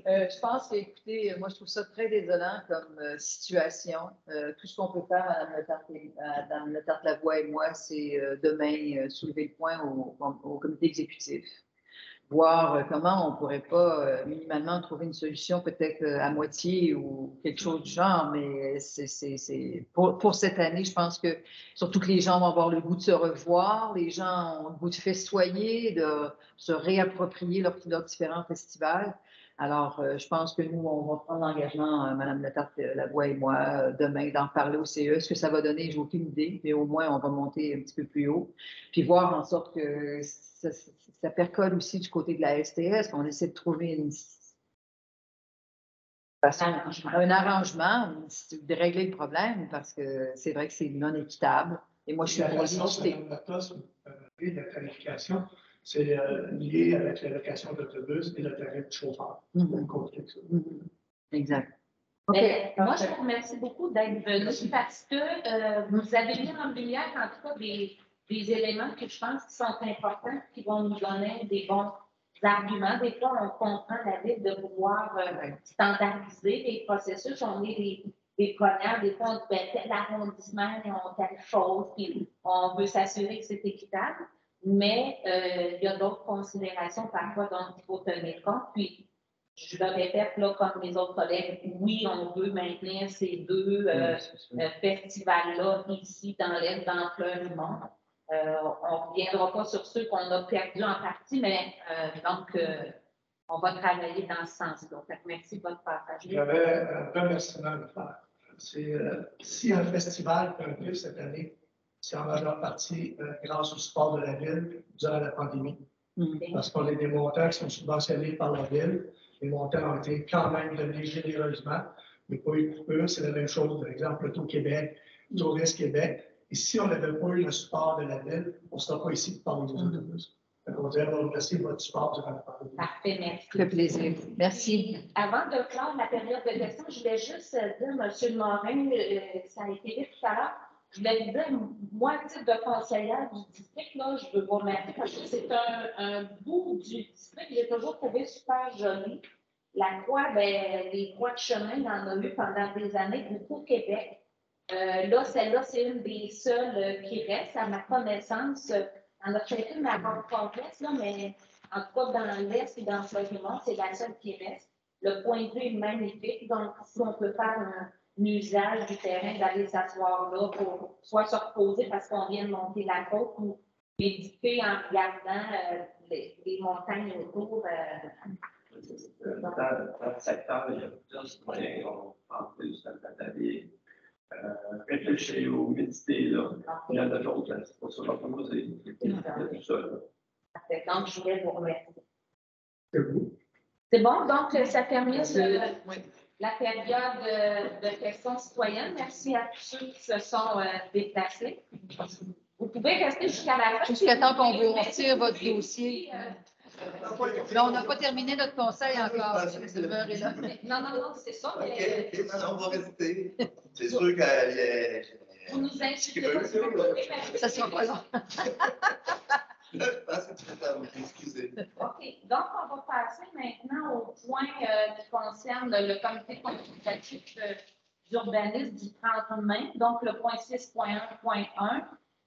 Je pense que, écoutez, moi, je trouve ça très désolant comme situation. Tout ce qu'on peut faire, Mme Letarte-Lavoie et moi, c'est demain soulever le point au comité exécutif. Voir comment on ne pourrait pas minimalement trouver une solution peut-être à moitié ou quelque chose du genre, mais pour cette année, je pense que surtout que les gens vont avoir le goût de se revoir, les gens ont le goût de festoyer, de se réapproprier leurs différents festivals. Alors, je pense que nous, on va prendre l'engagement, Mme Letarte-Lavoie et moi, demain, d'en parler au CE. Ce que ça va donner, je n'ai aucune idée, mais au moins, on va monter un petit peu plus haut, puis voir en sorte que ça percole aussi du côté de la STS, qu'on essaie de trouver un arrangement, de régler le problème, parce que c'est vrai que c'est non équitable. Et moi, je suis pour l'équité. La qualification, c'est lié avec la location d'autobus et le tarif de chauffeur. Exact. Okay. Moi, je vous remercie beaucoup d'être venu parce que vous avez mis en lumière, en tout cas, des éléments que je pense qui sont importants, qui vont nous donner des bons arguments. Des fois, on comprend la ville de pouvoir standardiser les processus. On est des premières, des fois, on dit, ben, tel arrondissement, ils ont telle chose, puis on veut s'assurer que c'est équitable. Mais il y a d'autres considérations parfois dont il faut tenir compte. Puis, je le répète, là, comme mes autres collègues, oui, on veut maintenir ces deux festivals-là ici dans l'Est, dans Fleurimont. On ne reviendra pas sur ceux qu'on a perdus en partie, mais donc, on va travailler dans ce sens-là. Merci de votre partage. J'avais un remerciement à faire. Si un festival peut vivre cette année, c'est en majeure partie grâce au support de la Ville durant la pandémie. Parce qu'on a des montants qui sont subventionnés par la Ville. Les montants ont été quand même donnés généreusement. Il n'y a pas eu de coupure. C'est la même chose, par exemple, le Québec, Tourisme Québec. Et si on n'avait pas eu le support de la Ville, on ne serait pas ici pour parler des autobus. Donc, on dirait remercier votre support durant la pandémie. Parfait, merci. Ça fait plaisir. Merci. Avant de clore la période de questions, je voulais juste dire, M. Morin, ça a été dit tout à l'heure, je voulais vous dire, moi, à titre de conseillère du district, là, je veux vous remercier parce que c'est un bout du district que j'ai toujours trouvé super joli. La croix, ben, les croix de chemin, il y en a eu pendant des années, beaucoup au Québec. Là, celle-là, c'est une des seules qui reste, à ma connaissance. On a peut-être une à Port-Complète, là, mais en tout cas, dans l'Est et dans Fleurimont, c'est la seule qui reste. Le point de vue est magnifique, donc si on peut faire un usage du terrain, d'aller s'asseoir là pour soit se reposer parce qu'on vient de monter la côte ou méditer en regardant les montagnes autour. Dans le secteur, il y a plusieurs citoyens, on parle plus d'aller réfléchir ou méditer. Là. Il y en a d'autres, c'est pas ça qu'on peut poser. Il y a tout ça. Donc, je voulais vous remercier. C'est bon, donc ça termine la période de questions citoyennes. Merci à tous ceux qui se sont déplacés. Vous pouvez rester jusqu'à la fin. Jusqu'à temps qu'on vous retire votre dossier. Mais on n'a pas terminé notre conseil encore. Non, c'est ça. OK, on va rester. C'est sûr que... Vous nous invitez. Ça sera pas long. Je pense que tu vas m'excuser. OK. Donc, on va passer maintenant au point qui concerne le comité consultatif d'urbanisme du 30 mai. Donc, le point 6.1.1,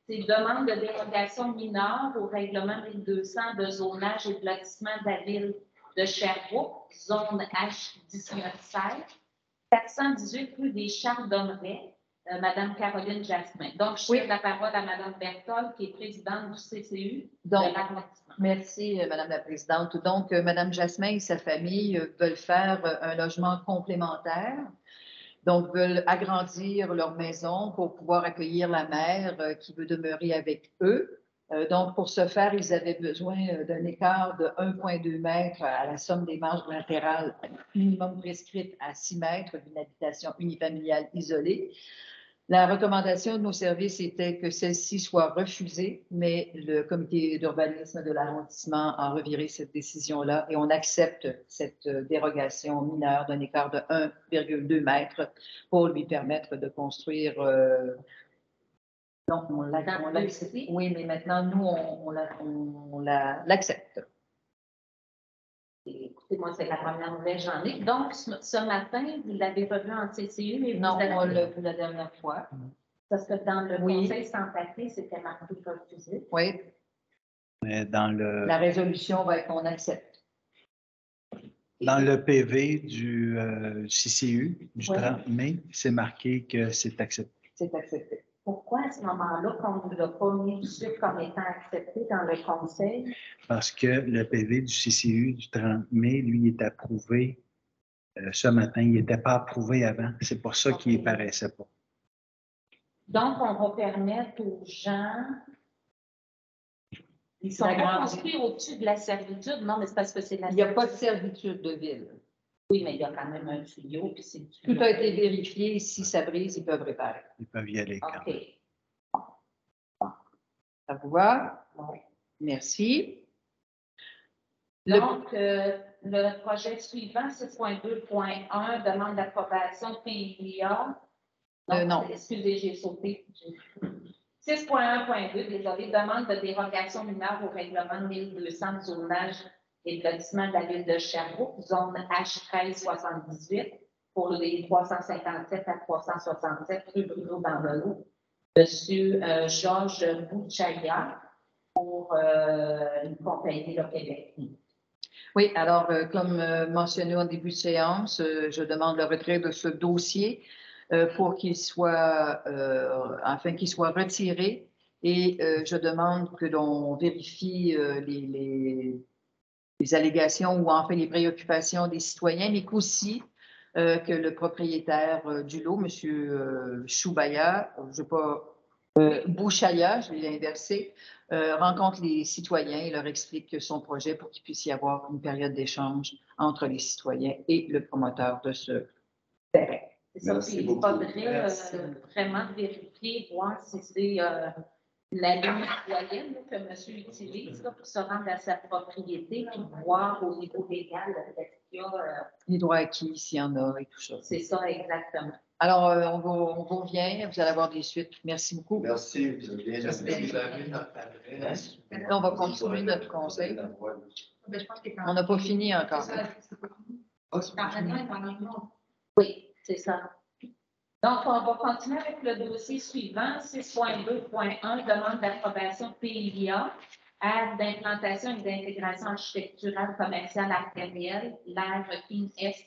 c'est demande de dérogation mineure au règlement 1200 de zonage et de lotissement de la ville de Sherbrooke, zone H1916, 418 rue des Champs-Dommerets. Madame Caroline Jasmin. Donc, je donne la parole à Madame Berthold, qui est présidente du CCU de l'arrondissement. Merci, Madame la Présidente. Donc, Madame Jasmin et sa famille veulent faire un logement complémentaire. Donc, veulent agrandir leur maison pour pouvoir accueillir la mère qui veut demeurer avec eux. Donc, pour ce faire, ils avaient besoin d'un écart de 1,2 mètres à la somme des marges latérales minimum prescrite à 6 mètres d'une habitation unifamiliale isolée. La recommandation de nos services était que celle-ci soit refusée, mais le comité d'urbanisme de l'arrondissement a reviré cette décision-là et on accepte cette dérogation mineure d'un écart de 1,2 mètres pour lui permettre de construire. Non, on l'accepte. Oui, mais maintenant, nous, on l'accepte. Écoutez-moi, c'est la première nouvelle j'en ai. Donc, ce matin, vous l'avez revu en CCU, mais non, on l'a vu la dernière fois. Parce que dans le conseil sans papier, c'était marqué refusé. Oui. Mais dans le... La résolution va être qu'on accepte. Dans le PV du CCU du 30 mai, c'est marqué que c'est accepté. C'est accepté. Pourquoi à ce moment-là, qu'on ne l'a pas mis tout de suite comme étant accepté dans le conseil? Parce que le PV du CCU du 30 mai, lui, il est approuvé ce matin. Il n'était pas approuvé avant. C'est pour ça qu'il ne paraissait pas. Donc, on va permettre aux gens. Ils sont pas construits au-dessus de la servitude. Non, mais c'est parce que c'est la Il n'y a pas de servitude de ville. Oui, mais il y a quand même un tuyau. Puis c'est Tout a été vérifié. Si ça brise, ils peuvent réparer. Ils peuvent y aller quand même. OK. Ça vous va? Oui. Merci. Donc, le projet suivant, 6.2.1, demande d'approbation PIA. Non. Excusez, j'ai sauté. 6.1.2, désolé, demande de dérogation mineure au règlement 1200 de zonage et de lotissement de la ville de Sherbrooke, zone H1378, pour les 357 à 367 rue Bruno Bandelot. Monsieur Georges Bouchaya pour une compagnie au Québec. Oui, alors, comme mentionné en début de séance, je demande le retrait de ce dossier pour qu'il soit, afin qu'il soit retiré et je demande que l'on vérifie les allégations ou enfin les préoccupations des citoyens, mais qu'aussi que le propriétaire du lot, M. Choubaya, je ne sais pas, Bouchaya, je vais l'inverser, rencontre les citoyens et leur explique son projet pour qu'il puisse y avoir une période d'échange entre les citoyens et le promoteur de ce terrain. C'est ça, puis il faudrait vraiment vérifier, voir si c'est la ligne moyenne que monsieur utilise là, pour se rendre à sa propriété, puis voir au niveau légal est-ce qu'il y a les droits acquis, s'il y en a et tout ça. C'est ça, exactement. Alors, on vous revient, vous allez avoir des suites. Merci beaucoup. Merci, vous avez bien adresse. On va continuer notre conseil. On n'a pas fini encore. Oui, c'est ça. Donc, on va continuer avec le dossier suivant, 6.2.1, demande d'approbation PIA, aire d'implantation et d'intégration architecturale commerciale artérielle, l'aire King Est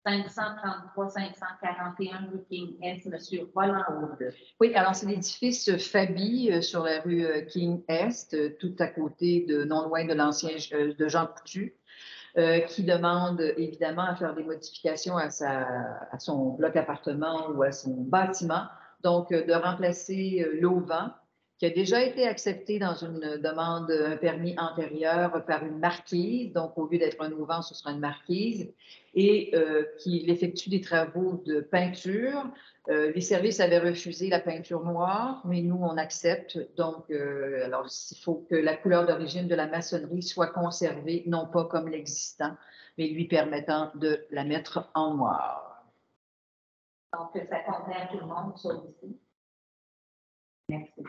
533-541 rue King Est, M. Roland Aude. Oui, alors c'est l'édifice Fabi sur la rue King Est, tout à côté de, non loin de l'ancien de Jean Coutu. Qui demande évidemment à faire des modifications à son bloc appartement ou à son bâtiment. Donc, de remplacer l'auvent, qui a déjà été accepté dans une demande, un permis antérieur par une marquise. Donc, au lieu d'être un auvent, ce sera une marquise. Et qu'il effectue des travaux de peinture. Les services avaient refusé la peinture noire, mais nous, on accepte. Donc, alors, il faut que la couleur d'origine de la maçonnerie soit conservée, non pas comme l'existant, mais lui permettant de la mettre en noir. Donc, ça convient à tout le monde, ça aussi. Merci.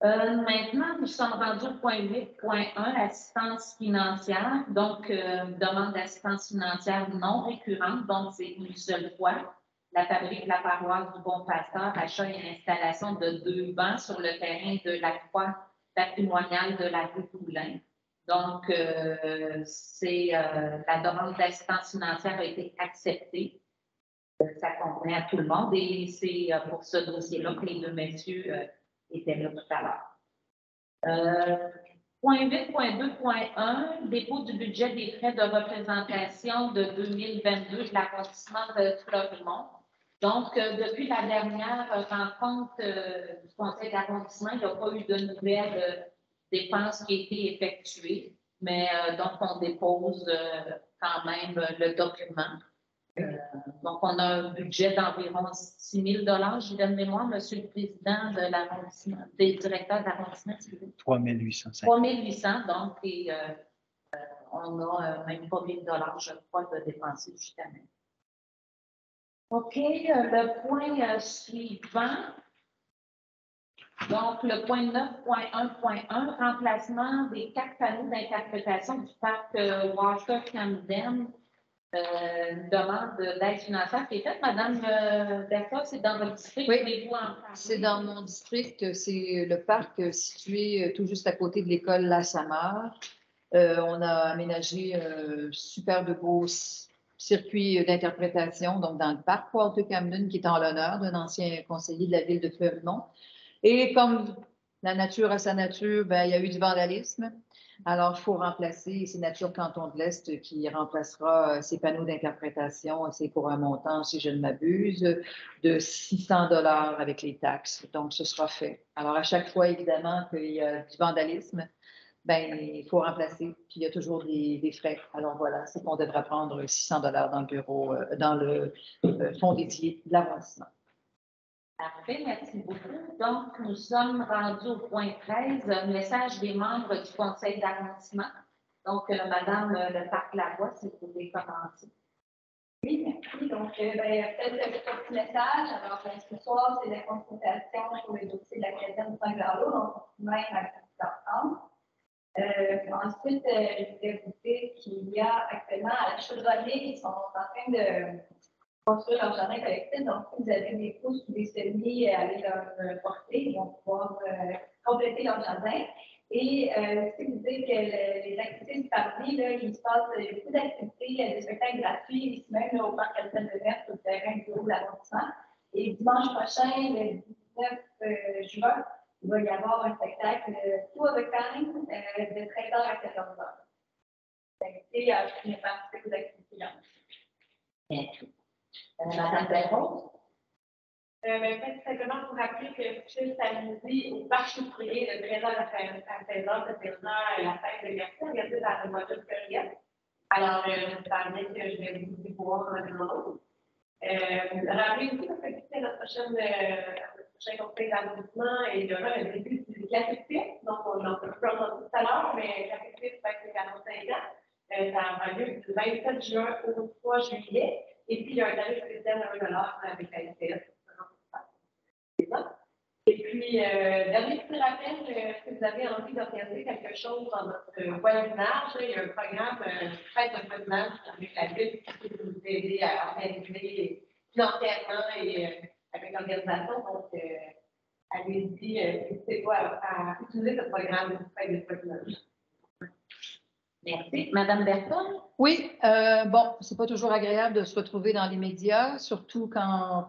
Maintenant, nous sommes rendus au point 8.1, assistance financière. Donc, demande d'assistance financière non récurrente. Donc, c'est une seule fois. La fabrique La Paroisse du Bon Pasteur, achat et installation de 2 bancs sur le terrain de la croix patrimoniale de la rue Poulain. Donc, la demande d'assistance financière a été acceptée. Ça convient à tout le monde et c'est pour ce dossier-là que les deux messieurs étaient là tout à l'heure. Point 8.2.1, dépôt du budget des frais de représentation de 2022 de l'arrondissement de Florimont. Donc, depuis la dernière rencontre du conseil d'arrondissement, il n'y a pas eu de nouvelles dépenses qui ont été effectuées, mais donc on dépose quand même le document. Donc, on a un budget d'environ 6 000 $. Je donne mémoire, Monsieur le Président de l'arrondissement, des directeurs d'arrondissement. 3 800. 3 800, donc, et on a même pas 1 000 $, je crois, de dépenser justement. OK, le point suivant. Donc, le point 9.1.1, remplacement des 4 panneaux d'interprétation du parc Walker Camden. Une demande d'aide financière qui est faite. Madame Bertha, c'est dans votre district? Oui, c'est dans mon district. C'est le parc situé tout juste à côté de l'école La Samar. On a aménagé un super de beau circuit d'interprétation, donc dans le parc Walter Camden, qui est en l'honneur d'un ancien conseiller de la ville de Fleurimont. Et comme la nature a sa nature, ben, il y a eu du vandalisme. Alors, il faut remplacer, c'est Nature Canton de l'Est qui remplacera ces panneaux d'interprétation. C'est pour un montant, si je ne m'abuse, de 600 $ avec les taxes. Donc, ce sera fait. Alors, à chaque fois, évidemment, qu'il y a du vandalisme, ben, il faut remplacer, puis il y a toujours des frais. Alors voilà, c'est qu'on devrait prendre 600 $ dans le bureau, dans le fonds dédié de l'arrondissement. Parfait, merci beaucoup. Donc, nous sommes rendus au point 13, message des membres du conseil d'arrondissement. Donc, Madame Leclerc-Lavoie, si vous pouvez commencer. Oui, merci. Donc, peut-être un petit message. Alors, ce soir, c'est la consultation pour le dossier de la caserne de Saint-Galo, donc même à 18h30. Ensuite, je voulais vous dire qu'il y a actuellement à la Chaudronnier, ils sont en train de construire leur jardin collectif. Donc, si vous avez des pousses ou des semis à aller leur porter, ils vont pouvoir compléter leur jardin. Et aussi vous dire que les activités du parvis, là, il se passe beaucoup d'activités, des spectacles gratuits, ici même là, au parc Alfred de Verte, au terrain du bureau de l'arrondissement. Et dimanche prochain, le 19 juin, il va y avoir un spectacle tout of a kind de 13h à 14h. Invité à participer aux activités-là. Merci. Madame Perron? Simplement pour rappeler que c'est samedi au parc Choufrier de 13h à 16h, de 16h la fête de Merci, regardez dans le module courriel. Alors, j'espère bien que je vais vous voir un jour. Rappelez aussi que c'est notre prochain conseil d'arrondissement et il y aura le début du classique. Donc, on en peut plus en tout à l'heure, mais classique, c'est 45 ans. Ça aura lieu du 27 juin au 3 juillet. Et puis, il y a un tarif spécial à 1 $ avec la STS. Et puis, dernier petit rappel, si vous avez envie d'organiser quelque chose dans votre voisinage, il y a un programme Fête de voisinage avec la ville qui peut vous aider à organiser financièrement et avec l'organisation. Donc, allez-y, n'hésitez pas à utiliser ce programme de Fête de voisinage. Merci. Madame Berton? Oui, bon, c'est pas toujours agréable de se retrouver dans les médias, surtout quand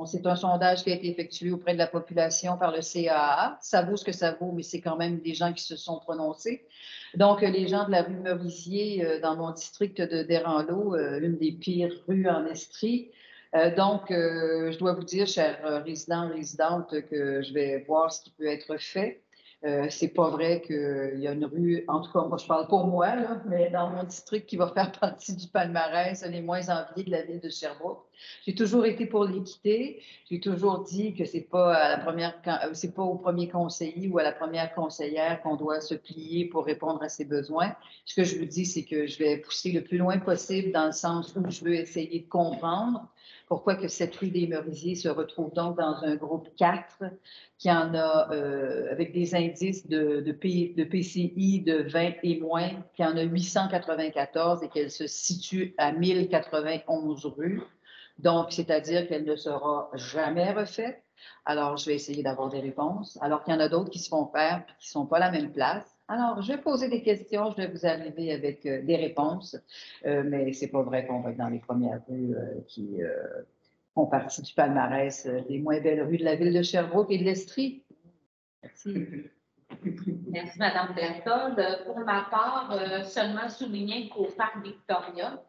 c'est un sondage qui a été effectué auprès de la population par le CAA. Ça vaut ce que ça vaut, mais c'est quand même des gens qui se sont prononcés. Donc, les gens de la rue Merisier, dans mon district de Desranleau, une des pires rues en Estrie. Donc, je dois vous dire, chers résidents, résidentes, que je vais voir ce qui peut être fait. C'est pas vrai qu'il y a une rue, en tout cas, moi je parle pour moi, là, mais dans mon district qui va faire partie du palmarès les moins enviés de la ville de Sherbrooke. J'ai toujours été pour l'équité. J'ai toujours dit que c'est pas c'est pas au premier conseiller ou à la première conseillère qu'on doit se plier pour répondre à ses besoins. Ce que je vous dis, c'est que je vais pousser le plus loin possible dans le sens où je veux essayer de comprendre pourquoi que cette rue des Merisiers se retrouve donc dans un groupe 4 qui en a, avec des indices de PCI de 20 et moins, qui en a 894 et qu'elle se situe à 1091 rues. Donc, c'est-à-dire qu'elle ne sera jamais refaite. Alors, je vais essayer d'avoir des réponses. Alors qu'il y en a d'autres qui se font faire et qui ne sont pas à la même place. Alors, je vais poser des questions, je vais vous arriver avec des réponses, mais c'est pas vrai qu'on va être dans les premières rues qui font partie du palmarès des moins belles rues de la ville de Sherbrooke et de l'Estrie. Merci. Merci, Mme Berthold. Pour ma part, seulement souligner qu'au Parc Victoria,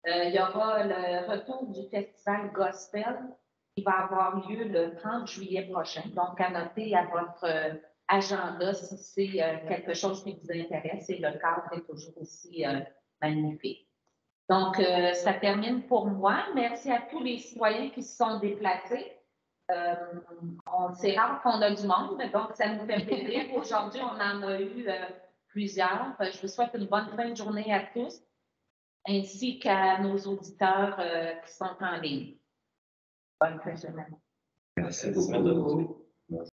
il y aura le retour du festival Gospel qui va avoir lieu le 30 juillet prochain. Donc, à noter à votre agenda si c'est quelque chose qui vous intéresse et le cadre est toujours aussi magnifique. Donc, ça termine pour moi. Merci à tous les citoyens qui se sont déplacés. C'est rare qu'on a du monde, donc ça nous fait plaisir. Aujourd'hui, on en a eu plusieurs. Je vous souhaite une bonne fin de journée à tous, ainsi qu'à nos auditeurs qui sont en ligne. Bonne fin de journée. Merci beaucoup.